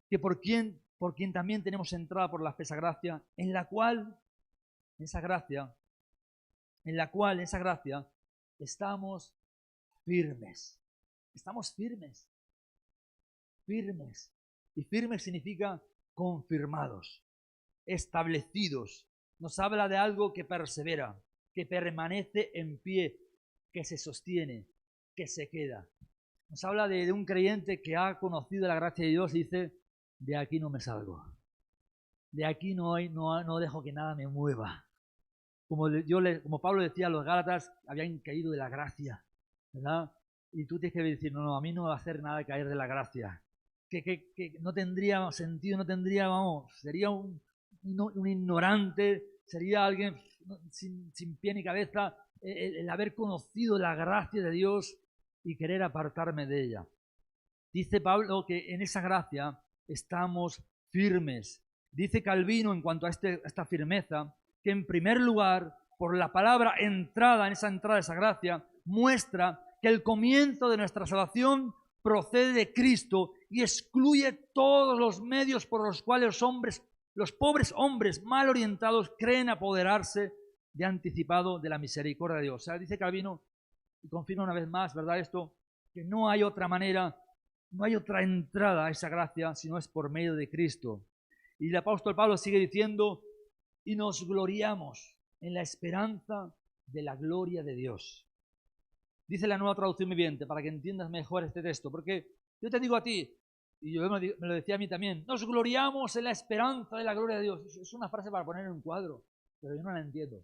que por quien también tenemos entrada por la fe esa gracia, en la cual esa gracia estamos firmes. Estamos firmes. Firmes. Y firmes significa confirmados, establecidos. Nos habla de algo que persevera, que permanece en pie, que se sostiene, que se queda. Nos habla de un creyente que ha conocido la gracia de Dios y dice, de aquí no me salgo. De aquí no dejo que nada me mueva. Como Pablo decía, los Gálatas habían caído de la gracia, ¿verdad? Y tú tienes que decir, no, a mí no va a hacer nada caer de la gracia. Que no tendría sentido, sería un ignorante, sería alguien sin pie ni cabeza, el haber conocido la gracia de Dios y querer apartarme de ella. Dice Pablo que en esa gracia estamos firmes, Dice Calvino en cuanto a esta firmeza, que en primer lugar, por la palabra entrada, en esa entrada de esa gracia, muestra que el comienzo de nuestra salvación procede de Cristo y excluye todos los medios por los cuales los pobres hombres mal orientados creen apoderarse de anticipado de la misericordia de Dios. O sea, dice Calvino, y confirma una vez más, ¿verdad? Esto, que no hay otra manera, no hay otra entrada a esa gracia si no es por medio de Cristo. Y el apóstol Pablo sigue diciendo, y nos gloriamos en la esperanza de la gloria de Dios. Dice la Nueva Traducción Viviente, para que entiendas mejor este texto, porque yo te digo a ti, y yo me lo decía a mí también, nos gloriamos en la esperanza de la gloria de Dios. Es una frase para poner en un cuadro, pero yo no la entiendo.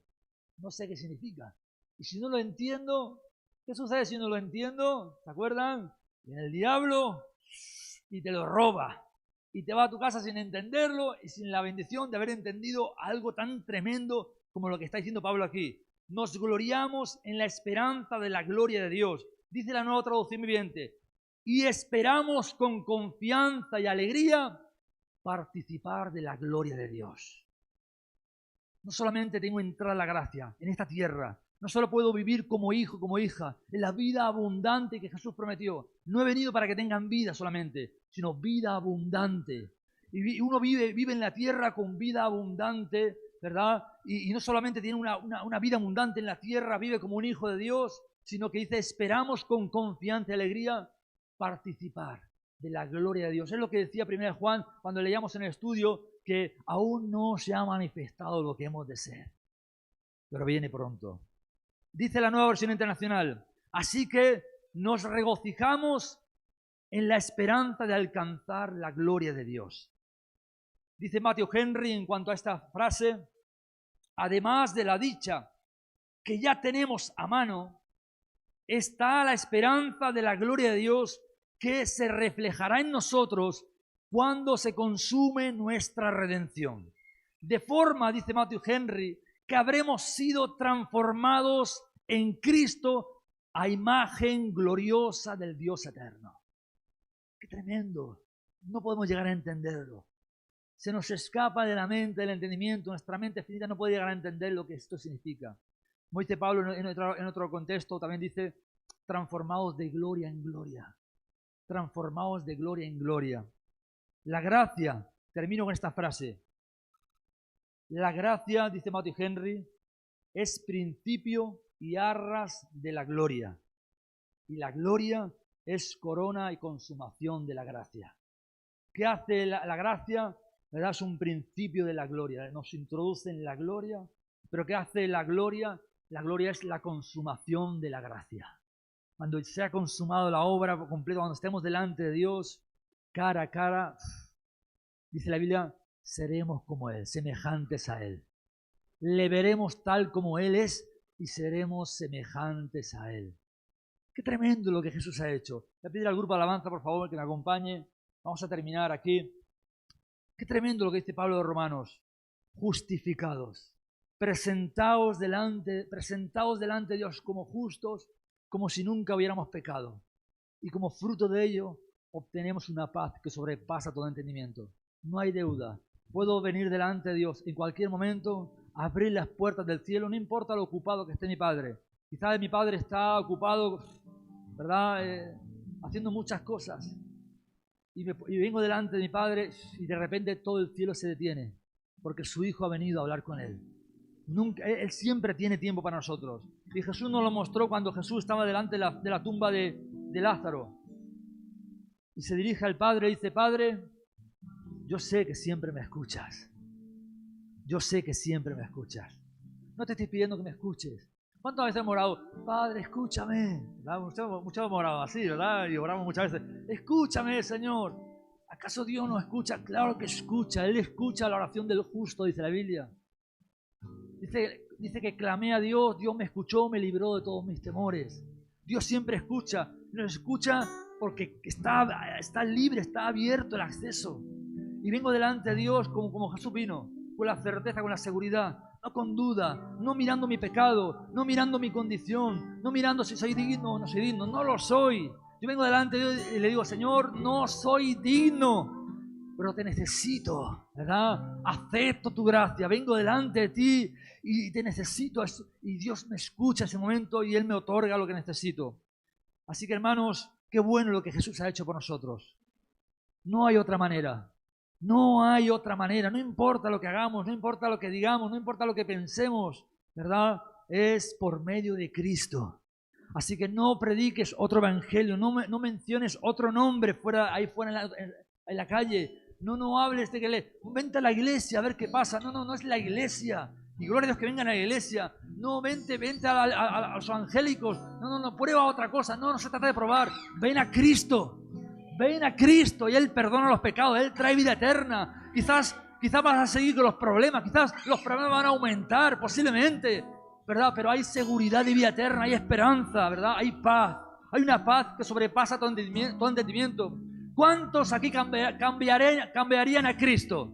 No sé qué significa. Y si no lo entiendo, ¿qué sucede si no lo entiendo? ¿Se acuerdan? Viene el diablo y te lo roba. Y te va a tu casa sin entenderlo y sin la bendición de haber entendido algo tan tremendo como lo que está diciendo Pablo aquí. Nos gloriamos en la esperanza de la gloria de Dios. Dice la Nueva Traducción Viviente. Y esperamos con confianza y alegría participar de la gloria de Dios. No solamente tengo entrada a la gracia en esta tierra, no solo puedo vivir como hijo, como hija, en la vida abundante que Jesús prometió. No he venido para que tengan vida solamente, sino vida abundante. Y uno vive en la tierra con vida abundante, ¿verdad? Y no solamente tiene una vida abundante en la tierra, vive como un hijo de Dios, sino que dice, esperamos con confianza y alegría participar de la gloria de Dios. Es lo que decía 1 Juan cuando leíamos en el estudio, que aún no se ha manifestado lo que hemos de ser, pero viene pronto. Dice la Nueva Versión Internacional, así que nos regocijamos en la esperanza de alcanzar la gloria de Dios. Dice Matthew Henry en cuanto a esta frase, además de la dicha que ya tenemos a mano, está la esperanza de la gloria de Dios que se reflejará en nosotros cuando se consume nuestra redención. De forma, dice Matthew Henry, que habremos sido transformados en Cristo a imagen gloriosa del Dios eterno. ¡Qué tremendo! No podemos llegar a entenderlo. Se nos escapa de la mente, del entendimiento. Nuestra mente finita no puede llegar a entender lo que esto significa. Como dice Pablo en otro contexto, también dice, transformados de gloria en gloria. Transformados de gloria en gloria. La gracia, termino con esta frase. La gracia, dice Matthew Henry, es principio y arras de la gloria. Y la gloria es corona y consumación de la gracia. ¿Qué hace la gracia? ¿Verdad? Es un principio de la gloria. Nos introduce en la gloria. ¿Pero qué hace la gloria? La gloria es la consumación de la gracia. Cuando se ha consumado la obra completa, cuando estemos delante de Dios, cara a cara, dice la Biblia, seremos como Él, semejantes a Él. Le veremos tal como Él es y seremos semejantes a Él. Qué tremendo lo que Jesús ha hecho. Voy a pedir al grupo de alabanza, por favor, que me acompañe. Vamos a terminar aquí. Qué tremendo lo que dice Pablo de Romanos. Justificados, presentados delante de Dios como justos, como si nunca hubiéramos pecado. Y como fruto de ello, obtenemos una paz que sobrepasa todo entendimiento. No hay deuda. Puedo venir delante de Dios en cualquier momento, abrir las puertas del cielo, no importa lo ocupado que esté mi padre. Quizás mi padre está ocupado, ¿verdad? Haciendo muchas cosas. Y vengo delante de mi padre y de repente todo el cielo se detiene, porque su hijo ha venido a hablar con él. Él siempre tiene tiempo para nosotros. Y Jesús nos lo mostró cuando Jesús estaba delante de la tumba de Lázaro. Y se dirige al Padre y dice, Padre, yo sé que siempre me escuchas. Yo sé que siempre me escuchas. No te estoy pidiendo que me escuches. ¿Cuántas veces hemos orado? Padre, escúchame. Muchos hemos orado así, ¿verdad? Y oramos muchas veces. Escúchame, Señor. ¿Acaso Dios no escucha? Claro que escucha. Él escucha la oración del justo, dice la Biblia. Dice que clamé a Dios, Dios me escuchó, me libró de todos mis temores. Dios siempre escucha. Nos escucha porque está libre, está abierto el acceso. Y vengo delante de Dios como Jesús vino, con la certeza, con la seguridad, no con duda, no mirando mi pecado, no mirando mi condición, no mirando si soy digno o no soy digno, no lo soy. Yo vengo delante de Dios y le digo, Señor, no soy digno, pero te necesito, ¿verdad? Acepto tu gracia, vengo delante de ti y te necesito. Y Dios me escucha ese momento y Él me otorga lo que necesito. Así que, hermanos, qué bueno lo que Jesús ha hecho por nosotros. No hay otra manera. No hay otra manera. No importa lo que hagamos, no importa lo que digamos, no importa lo que pensemos, ¿verdad? Es por medio de Cristo. Así que no prediques otro evangelio, no menciones otro nombre ahí fuera en la calle. No hables de que vente a la iglesia a ver qué pasa. No es la iglesia. Y gloria a Dios que vengan a la iglesia. No, vente a los angélicos. No, prueba otra cosa. No se trata de probar. Ven a Cristo. Ven a Cristo y Él perdona los pecados. Él trae vida eterna. Quizás vas a seguir con los problemas. Quizás los problemas van a aumentar, posiblemente, ¿verdad? Pero hay seguridad de vida eterna, hay esperanza, ¿verdad? Hay paz. Hay una paz que sobrepasa todo entendimiento. ¿Cuántos aquí cambiarían a Cristo?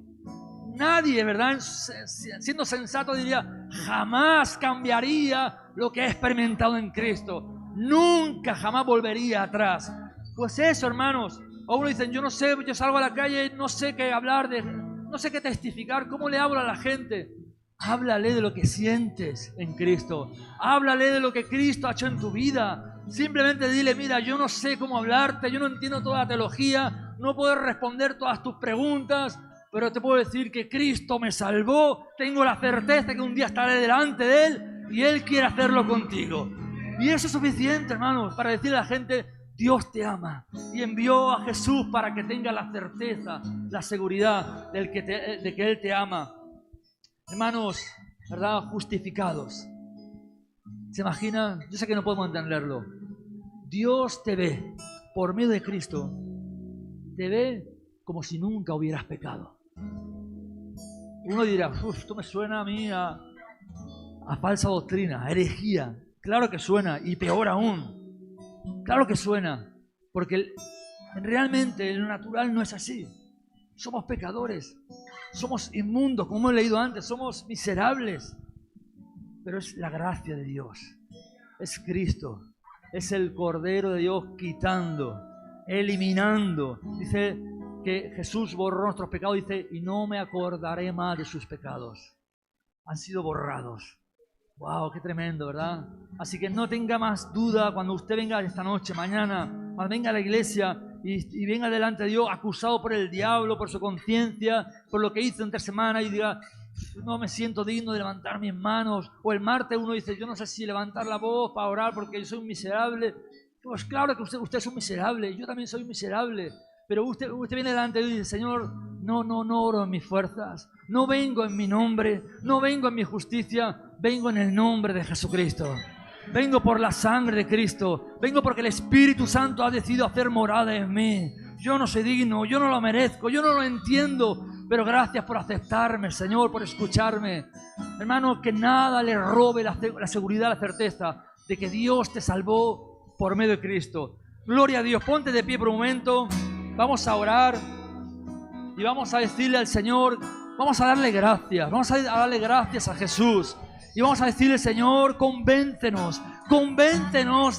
Nadie, ¿verdad? Siendo sensato diría, jamás cambiaría lo que he experimentado en Cristo. Nunca, jamás volvería atrás. Pues eso, hermanos. O uno dicen, yo no sé, yo salgo a la calle, no sé qué hablar, no sé qué testificar, ¿cómo le hablo a la gente? Háblale de lo que sientes en Cristo. Háblale de lo que Cristo ha hecho en tu vida. Simplemente dile, mira, yo no sé cómo hablarte, yo no entiendo toda la teología, no puedo responder todas tus preguntas, pero te puedo decir que Cristo me salvó, tengo la certeza que un día estaré delante de Él y Él quiere hacerlo contigo. Y eso es suficiente, hermanos, para decirle a la gente, Dios te ama y envió a Jesús para que tenga la certeza, la seguridad de que Él te ama. Hermanos, ¿verdad? Justificados. ¿Se imaginan? Yo sé que no podemos entenderlo. Dios te ve por medio de Cristo. Te ve como si nunca hubieras pecado. Uno dirá, esto me suena a mí a falsa doctrina, a herejía. Claro que suena, y peor aún. Claro que suena, porque realmente en lo natural no es así. Somos pecadores, somos inmundos, como hemos leído antes, somos miserables. Pero es la gracia de Dios, es Cristo, es el Cordero de Dios quitando, eliminando. Dice que Jesús borró nuestros pecados, dice, y no me acordaré más de sus pecados. Han sido borrados. ¡Wow! ¡Qué tremendo!, ¿verdad? Así que no tenga más duda cuando usted venga esta noche, mañana, cuando venga a la iglesia y venga delante de Dios acusado por el diablo, por su conciencia, por lo que hizo entre semana y diga, no me siento digno de levantar mis manos. O el martes uno dice, yo no sé si levantar la voz para orar porque yo soy un miserable. Pues claro que usted es un miserable, yo también soy un miserable. Pero usted viene delante de Dios y dice, Señor, no oro en mis fuerzas, no vengo en mi nombre, no vengo en mi justicia, vengo en el nombre de Jesucristo. Vengo por la sangre de Cristo, vengo porque el Espíritu Santo ha decidido hacer morada en mí. Yo no soy digno, yo no lo merezco, yo no lo entiendo, pero gracias por aceptarme, Señor, por escucharme. Hermano, que nada le robe la seguridad, la certeza de que Dios te salvó por medio de Cristo. Gloria a Dios. Ponte de pie por un momento. Vamos a orar y vamos a decirle al Señor, vamos a darle gracias, vamos a darle gracias a Jesús. Y vamos a decirle, Señor, convéncenos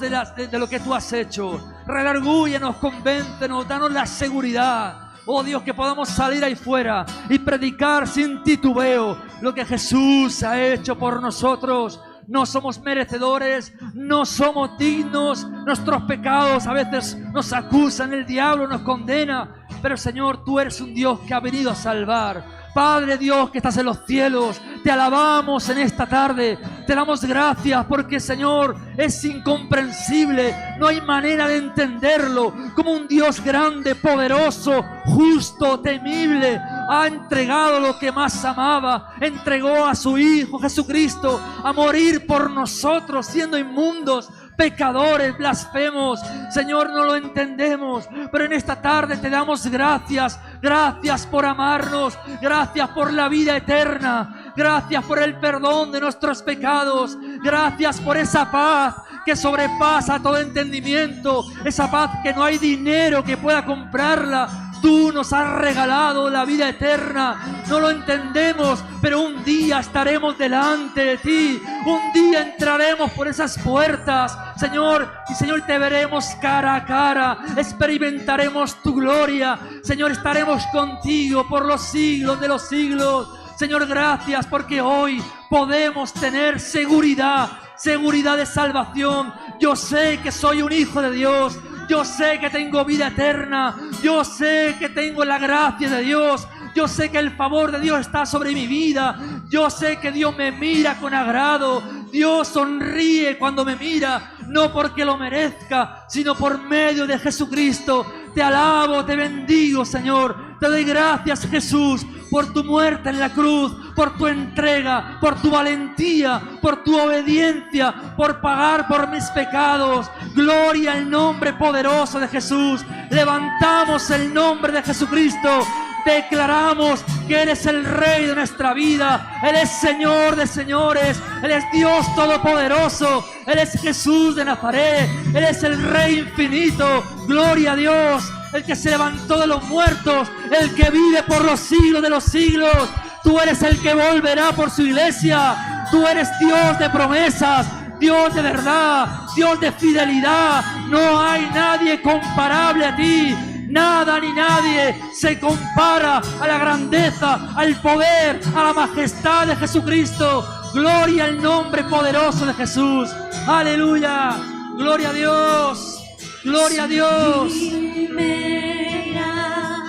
de lo que tú has hecho. Redargúyenos, convéncenos, danos la seguridad. Oh Dios, que podamos salir ahí fuera y predicar sin titubeo lo que Jesús ha hecho por nosotros. No somos merecedores, no somos dignos. Nuestros pecados a veces nos acusan, el diablo nos condena. Pero Señor, tú eres un Dios que ha venido a salvar. Padre Dios que estás en los cielos, te alabamos en esta tarde, te damos gracias porque Señor es incomprensible, no hay manera de entenderlo, como un Dios grande, poderoso, justo, temible, ha entregado lo que más amaba, entregó a su Hijo Jesucristo a morir por nosotros siendo inmundos, pecadores, blasfemos. Señor, no lo entendemos, pero en esta tarde te damos gracias. Gracias por amarnos, gracias por la vida eterna, gracias por el perdón de nuestros pecados, gracias por esa paz que sobrepasa todo entendimiento, esa paz que no hay dinero que pueda comprarla. Tú nos has regalado la vida eterna. No lo entendemos, pero un día estaremos delante de ti. Un día entraremos por esas puertas, Señor, y Señor, te veremos cara a cara. Experimentaremos tu gloria. Señor, estaremos contigo por los siglos de los siglos. Señor, gracias porque hoy podemos tener seguridad de salvación. Yo sé que soy un hijo de Dios. Yo sé que tengo vida eterna. Yo sé que tengo la gracia de Dios. Yo sé que el favor de Dios está sobre mi vida. Yo sé que Dios me mira con agrado. Dios sonríe cuando me mira, no porque lo merezca, sino por medio de Jesucristo. Te alabo, te bendigo, Señor. Te doy gracias, Jesús, por tu muerte en la cruz, por tu entrega, por tu valentía, por tu obediencia, por pagar por mis pecados. Gloria al nombre poderoso de Jesús. Levantamos el nombre de Jesucristo. Declaramos que Él es el Rey de nuestra vida. Él es Señor de señores. Él es Dios todopoderoso. Él es Jesús de Nazaret. Él es el Rey infinito. Gloria a Dios, el que se levantó de los muertos, el que vive por los siglos de los siglos. Tú eres el que volverá por su iglesia. Tú eres Dios de promesas, Dios de verdad, Dios de fidelidad. No hay nadie comparable a ti. Nada ni nadie se compara a la grandeza, al poder, a la majestad de Jesucristo. Gloria al nombre poderoso de Jesús. Aleluya. Gloria a Dios. Gloria a Dios.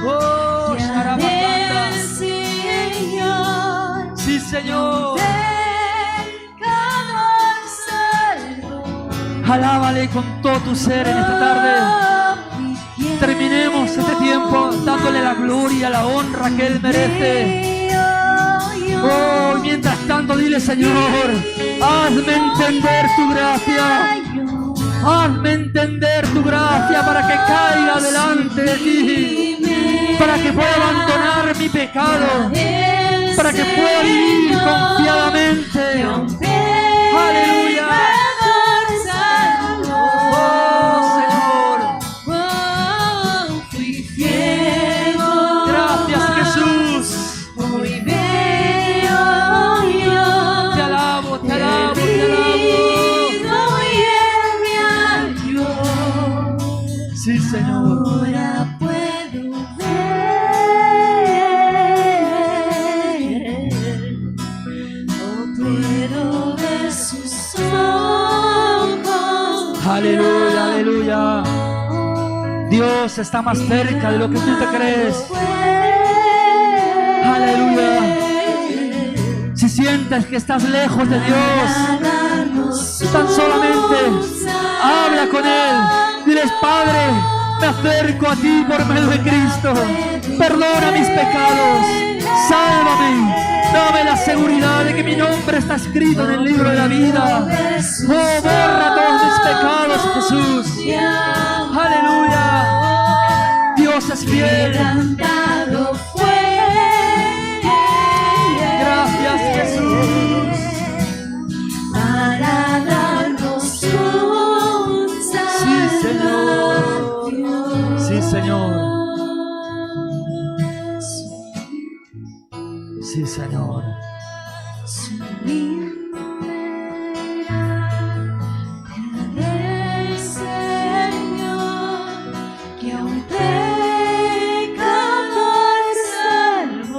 Oh, Sharabakanda. Sí, Señor. Alábale con todo tu ser en esta tarde. Terminemos este tiempo dándole la gloria, la honra que Él merece. Oh, mientras tanto dile, Señor, hazme entender tu gracia. Hazme entender tu gracia para que caiga delante de ti. Para que pueda abandonar mi pecado. Para que pueda vivir confiadamente. Aleluya. Sí, Señor. Ahora puedo ver sus ojos. Aleluya, aleluya. Dios está más cerca de lo que tú te crees. Aleluya. Si sientes que estás lejos de Dios, tan solamente habla con Él. Diles, Padre, me acerco a ti por medio de Cristo. Perdona mis pecados. Sálvame. Dame la seguridad de que mi nombre está escrito en el libro de la vida. Oh, borra todos mis pecados, Jesús. Aleluya. Dios es fiel. Gracias, Jesús. Sí, Señor. Sí, Señor.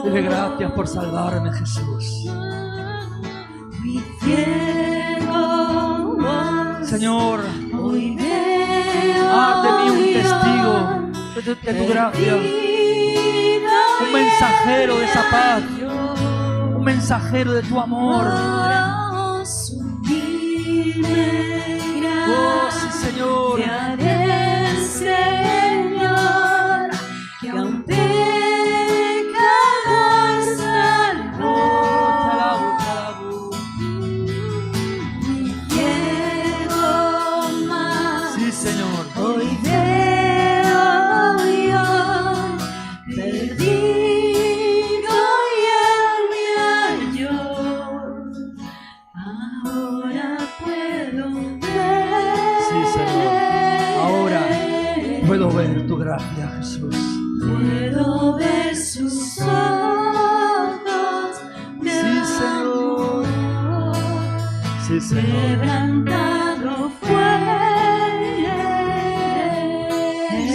Dile gracias por salvarme, Jesús. Señor, haz de mí un testigo de tu gracia, un mensajero de esa paz, un mensajero de tu amor. Oh, sí, Señor. sus ojos de Sí, Señor. amor, Sí, Señor. quebrantado fue.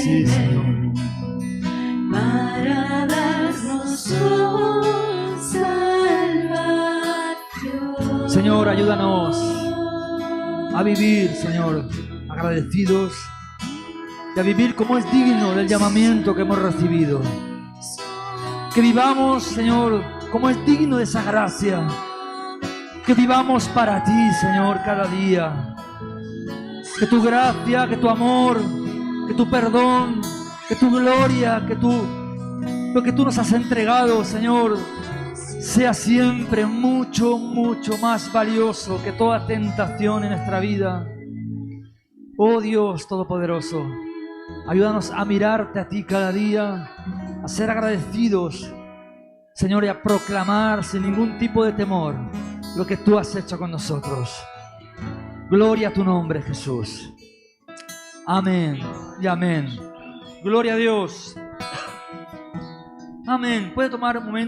Sí, Señor. Para darnos su salvación. Señor, ayúdanos a vivir, Señor, agradecidos y a vivir como es digno del llamamiento que hemos recibido. Que vivamos, Señor, como es digno de esa gracia. Que vivamos para ti, Señor, cada día. Que tu gracia, que tu amor, que tu perdón, que tu gloria, que lo que tú nos has entregado, Señor, sea siempre mucho, mucho más valioso que toda tentación en nuestra vida. Oh Dios Todopoderoso, ayúdanos a mirarte a ti cada día, a ser agradecidos, Señor, y a proclamar sin ningún tipo de temor lo que tú has hecho con nosotros. Gloria a tu nombre, Jesús. Amén y amén. Gloria a Dios. Amén. Puede tomar un momento.